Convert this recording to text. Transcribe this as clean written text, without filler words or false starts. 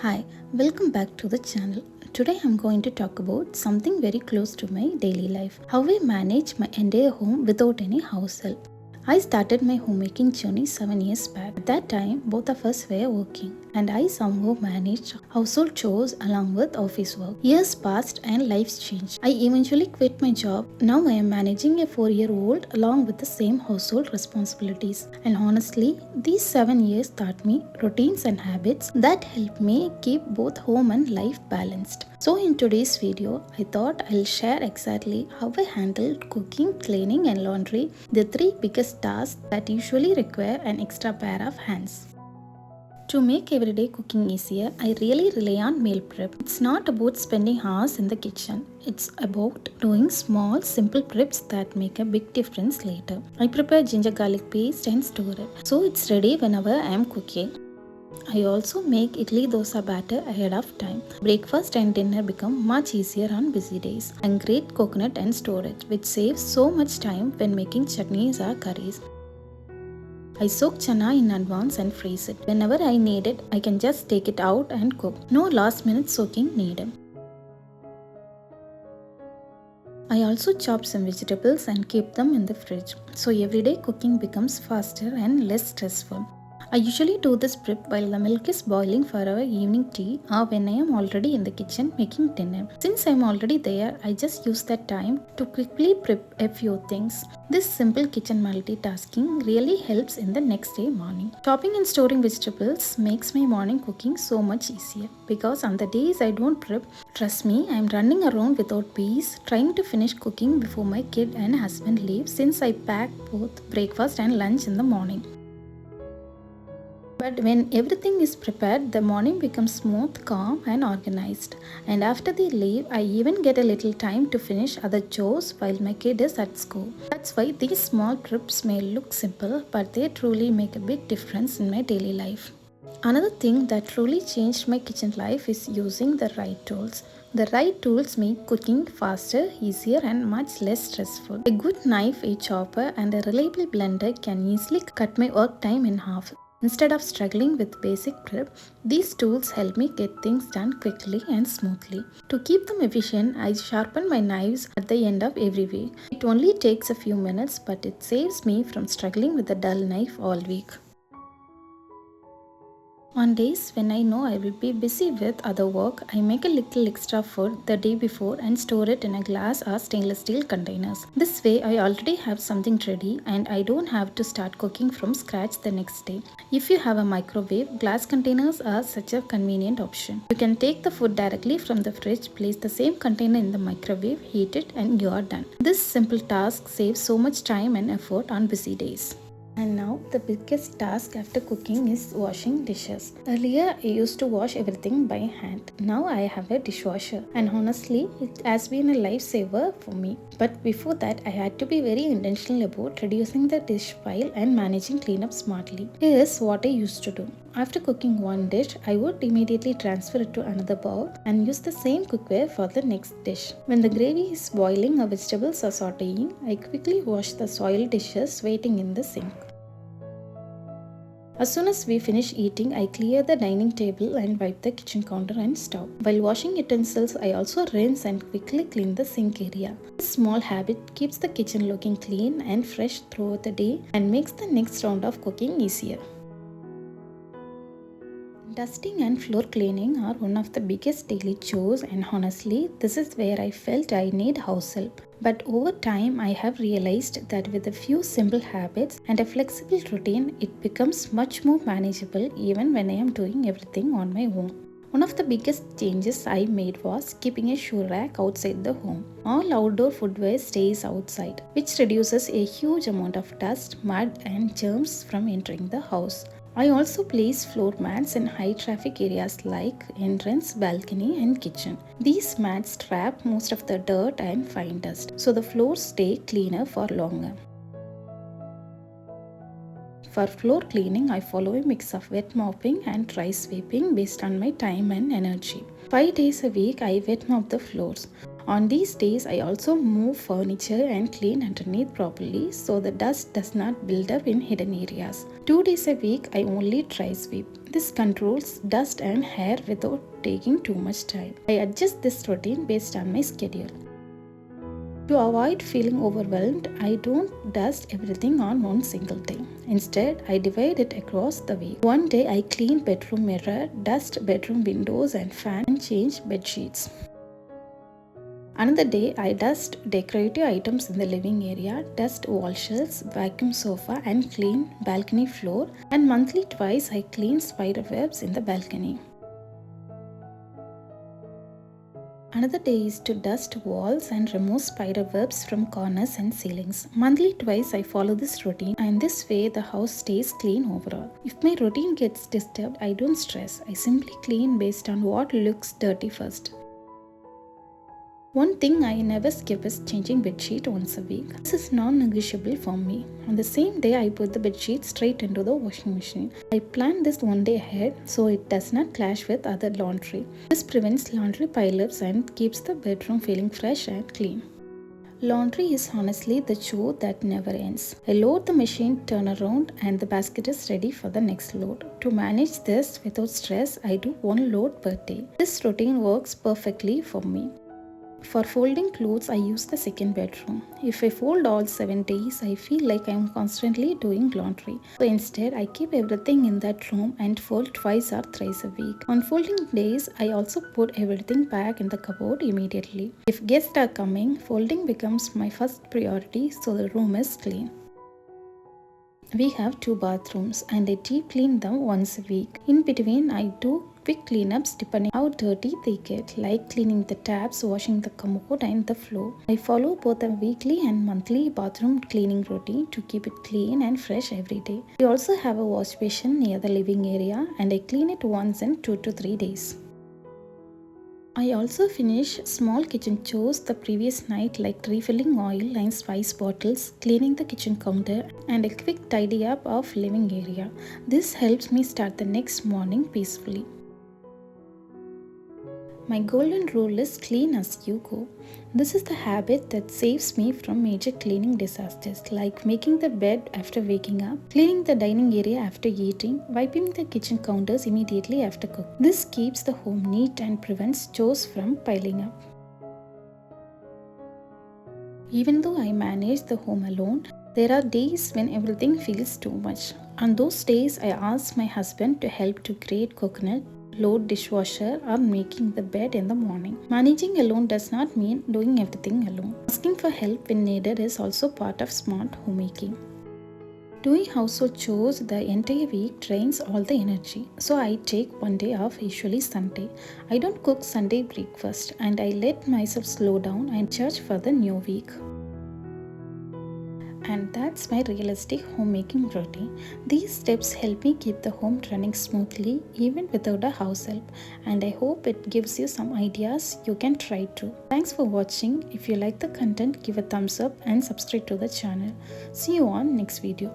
Hi, welcome back to the channel. Today I'm going to talk about something very close to my daily life. How I manage my entire home without any house help. I started my homemaking journey 7 years back. At that time, both of us were working and I somehow managed household chores along with office work. Years passed and lives changed. I eventually quit my job. Now I am managing a 4-year-old along with the same household responsibilities. And honestly, these 7 years taught me routines and habits that help me keep both home and life balanced. So in today's video, I thought I'll share exactly how I handled cooking, cleaning and laundry, the three biggest tasks that usually require an extra pair of hands. To make everyday cooking easier, I really rely on meal prep. It's not about spending hours in the kitchen. It's about doing small, simple preps that make a big difference later. I prepare ginger garlic paste and store it, so it's ready whenever I am cooking. I also make idli dosa batter ahead of time. Breakfast and dinner become much easier on busy days. And grate coconut and store it, which saves so much time when making chutneys or curries. I soak chana in advance and freeze it. Whenever I need it, I can just take it out and cook. No last minute soaking needed. I also chop some vegetables and keep them in the fridge, so everyday cooking becomes faster and less stressful. I usually do this prep while the milk is boiling for our evening tea or when I am already in the kitchen making dinner. Since I am already there, I just use that time to quickly prep a few things. This simple kitchen multitasking really helps in the next day morning. Chopping and storing vegetables makes my morning cooking so much easier because on the days I don't prep, trust me, I am running around without peace trying to finish cooking before my kid and husband leave since I pack both breakfast and lunch in the morning. But when everything is prepared, the morning becomes smooth, calm and organized. And after they leave, I even get a little time to finish other chores while my kid is at school. That's why these small trips may look simple, but they truly make a big difference in my daily life. Another thing that truly changed my kitchen life is using the right tools. The right tools make cooking faster, easier and much less stressful. A good knife, a chopper and a reliable blender can easily cut my work time in half. Instead of struggling with basic prep, these tools help me get things done quickly and smoothly. To keep them efficient, I sharpen my knives at the end of every week. It only takes a few minutes, but it saves me from struggling with a dull knife all week. On days when I know I will be busy with other work, I make a little extra food the day before and store it in a glass or stainless steel containers. This way I already have something ready and I don't have to start cooking from scratch the next day. If you have a microwave, glass containers are such a convenient option. You can take the food directly from the fridge, place the same container in the microwave, heat it and you are done. This simple task saves so much time and effort on busy days. And now the biggest task after cooking is washing dishes. Earlier I used to wash everything by hand. Now I have a dishwasher and honestly it has been a lifesaver for me. But before that I had to be very intentional about reducing the dish pile and managing cleanup smartly. Here's what I used to do. After cooking one dish, I would immediately transfer it to another bowl and use the same cookware for the next dish. When the gravy is boiling or vegetables are sauteing, I quickly wash the soiled dishes waiting in the sink. As soon as we finish eating, I clear the dining table and wipe the kitchen counter and stove. While washing utensils, I also rinse and quickly clean the sink area. This small habit keeps the kitchen looking clean and fresh throughout the day and makes the next round of cooking easier. Dusting and floor cleaning are one of the biggest daily chores and honestly, this is where I felt I need house help. But over time, I have realized that with a few simple habits and a flexible routine, it becomes much more manageable even when I am doing everything on my own. One of the biggest changes I made was keeping a shoe rack outside the home. All outdoor footwear stays outside, which reduces a huge amount of dust, mud and germs from entering the house. I also place floor mats in high traffic areas like entrance, balcony and kitchen. These mats trap most of the dirt and fine dust, so the floors stay cleaner for longer. For floor cleaning, I follow a mix of wet mopping and dry sweeping based on my time and energy. 5 days a week, I wet mop the floors. On these days, I also move furniture and clean underneath properly so the dust does not build up in hidden areas. 2 days a week, I only dry sweep. This controls dust and hair without taking too much time. I adjust this routine based on my schedule. To avoid feeling overwhelmed, I don't dust everything on one single day. Instead, I divide it across the week. One day I clean bedroom mirror, dust bedroom windows and fan, and change bed sheets. Another day, I dust decorative items in the living area, dust wall shelves, vacuum sofa and clean balcony floor, and monthly twice I clean spider webs in the balcony. Another day is to dust walls and remove spider webs from corners and ceilings. Monthly twice I follow this routine, and this way the house stays clean overall. If my routine gets disturbed, I don't stress. I simply clean based on what looks dirty first. One thing I never skip is changing bedsheet once a week. This is non-negotiable for me. On the same day, I put the bedsheet straight into the washing machine. I plan this one day ahead so it does not clash with other laundry. This prevents laundry pileups and keeps the bedroom feeling fresh and clean. Laundry is honestly the chore that never ends. I load the machine, turn around, and the basket is ready for the next load. To manage this without stress, I do one load per day. This routine works perfectly for me. For folding clothes, I use the second bedroom. If I fold all 7 days, I feel like I am constantly doing laundry. So instead, I keep everything in that room and fold twice or thrice a week. On folding days, I also put everything back in the cupboard immediately. If guests are coming, folding becomes my first priority so the room is clean. We have 2 bathrooms and I deep clean them once a week. In between, I do quick cleanups depending how dirty they get, like cleaning the taps, washing the commode and the floor. I follow both a weekly and monthly bathroom cleaning routine to keep it clean and fresh every day. We also have a wash basin near the living area and I clean it once in 2 to 3 days. I also finish small kitchen chores the previous night like refilling oil and spice bottles, cleaning the kitchen counter and a quick tidy up of living area. This helps me start the next morning peacefully. My golden rule is clean as you go. This is the habit that saves me from major cleaning disasters like making the bed after waking up, cleaning the dining area after eating, wiping the kitchen counters immediately after cooking. This keeps the home neat and prevents chores from piling up. Even though I manage the home alone, there are days when everything feels too much. On those days, I ask my husband to help to grate coconut, load dishwasher or making the bed in the morning. Managing alone does not mean doing everything alone. Asking for help when needed is also part of smart homemaking. Doing household chores the entire week drains all the energy, so I take one day off, usually Sunday. I don't cook Sunday breakfast and I let myself slow down and charge for the new week. And that's my realistic homemaking routine. These steps help me keep the home running smoothly even without a house help, and I hope it gives you some ideas you can try too. Thanks for watching. If you like the content, give a thumbs up and subscribe to the channel. See you on next video.